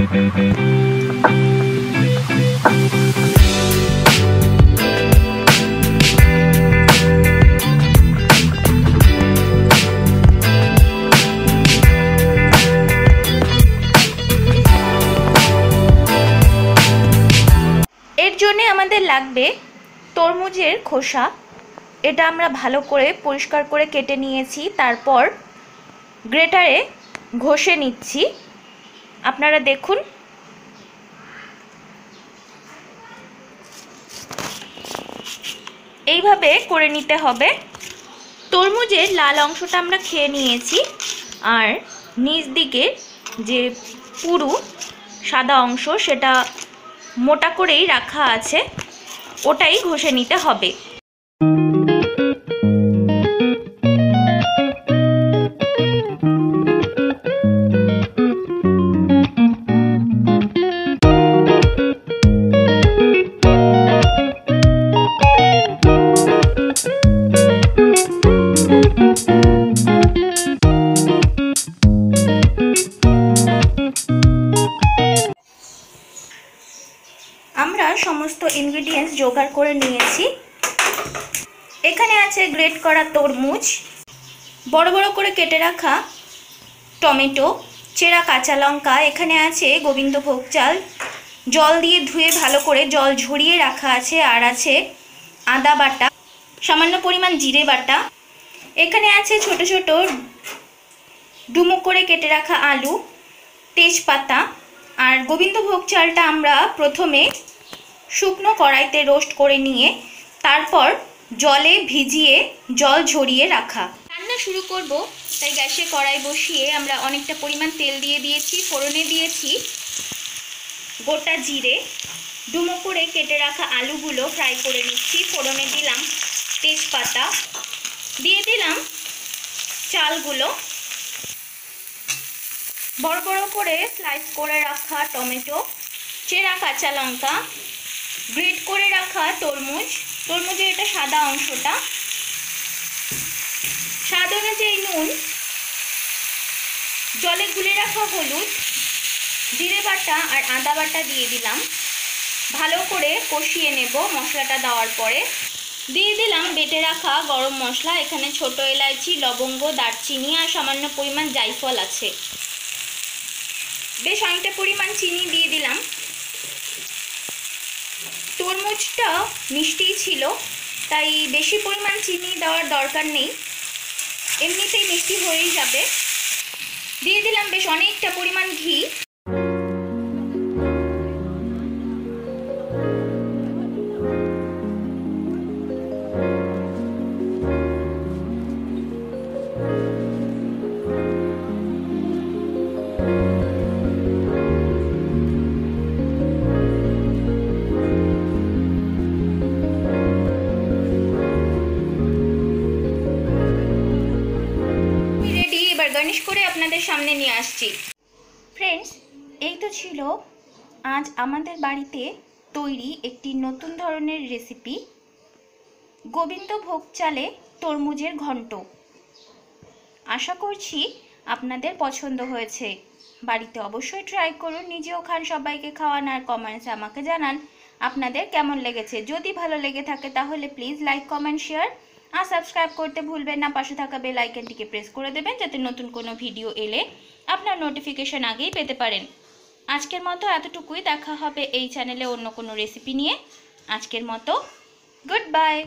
জন্য আমাদের লাগবে তরমুজের খোসা। এটা আমরা ভালো করে পরিষ্কার করে কেটে নিয়েছি, তারপর গ্রেটারে ঘষে নিচ্ছি। আপনারা দেখুন, এইভাবে করে নিতে হবে। তরমুজের লাল অংশটা আমরা খেয়ে নিয়েছি, আর নিচ দিকে যে পুরু সাদা অংশ সেটা মোটা করেই রাখা আছে, ওটাই ঘষে নিতে হবে। আমরা সমস্ত ইনগ্রেডিয়েন্টস জোগাড় করে নিয়েছি। এখানে আছে গ্রেট করা তরমুজ, বড় বড় করে কেটে রাখা টমেটো, চেরা কাঁচা লঙ্কা, এখানে আছে গোবিন্দভোগ চাল, জল দিয়ে ধুয়ে ভালো করে জল ঝরিয়ে রাখা আছে, আর আছে আদা বাটা, সামান্য পরিমাণ জিরে বাটা, এখানে আছে ছোট ছোট ডুমো করে কেটে রাখা আলু, তেজপাতা। আর গোবিন্দভোগ চালটা আমরা প্রথমে শুকনো কড়াইতে রোস্ট করে নিয়ে তারপর জলে ভিজিয়ে জল ঝরিয়ে রাখা। রান্না শুরু করব, তাই গ্যাসে কড়াই বসিয়ে আমরা অনেকটা পরিমাণ তেল দিয়ে দিয়েছি। ফোড়নে দিয়েছি গোটা জিরে, ডুমো করে কেটে রাখা আলুগুলো ফ্রাই করে নিচ্ছি। ফোড়নে দিলাম তেজপাতা, দিয়ে দিলাম চালগুলো, বড় বড় করে স্লাইস করে রাখা টমেটো, চেরা কাঁচা লঙ্কা, গ্রেট করে রাখা তরমুজের এটা সাদা অংশটা, স্বাদ অনুযায়ী নুন, জলে গুলে রাখা হলুদ, জিরে বাটা আর আদা বাটা দিয়ে দিলাম। ভালো করে কষিয়ে নেব। মশলাটা দেওয়ার পরে দিয়ে দিলাম বেটে রাখা গরম মশলা, এখানে ছোট এলাচি, লবঙ্গ, দারচিনি আর সামান্য পরিমাণ জায়ফল আছে। বেশ অনেকটা পরিমাণ চিনি দিয়ে দিলাম। তরমুজটা মিষ্টিই ছিল, তাই বেশি পরিমাণ চিনি দেওয়ার দরকার নেই, এমনিতেই মিষ্টি হয়েই যাবে। দিয়ে দিলাম বেশ অনেকটা পরিমাণ ঘি। গার্নিশ করে আপনাদের সামনে নিয়ে আসছি। ফ্রেন্ডস, এই তো ছিল আজ আমাদের বাড়িতে তৈরি একটি নতুন ধরনের রেসিপি, গোবিন্দভোগ চালে তরমুজের ঘন্ট। আশা করছি আপনাদের পছন্দ হয়েছে। বাড়িতে অবশ্যই ট্রাই করুন, নিজেও খান, সবাইকে খাওয়ান, আর কমেন্টসে আমাকে জানান আপনাদের কেমন লেগেছে। যদি ভালো লেগে থাকে তাহলে প্লিজ লাইক, কমেন্ট, শেয়ার আর সাবস্ক্রাইব করতে ভুলবেন না। পাশে থাকা বেল আইকনটিকে প্রেস করে দেবেন যাতে নতুন কোনো ভিডিও এলে আপনার নোটিফিকেশন আগেই পেতে পারেন। আজকের মতো এতটুকুই। দেখা হবে এই চ্যানেলে অন্য কোনো রেসিপি নিয়ে। আজকের মতো গুড বাই।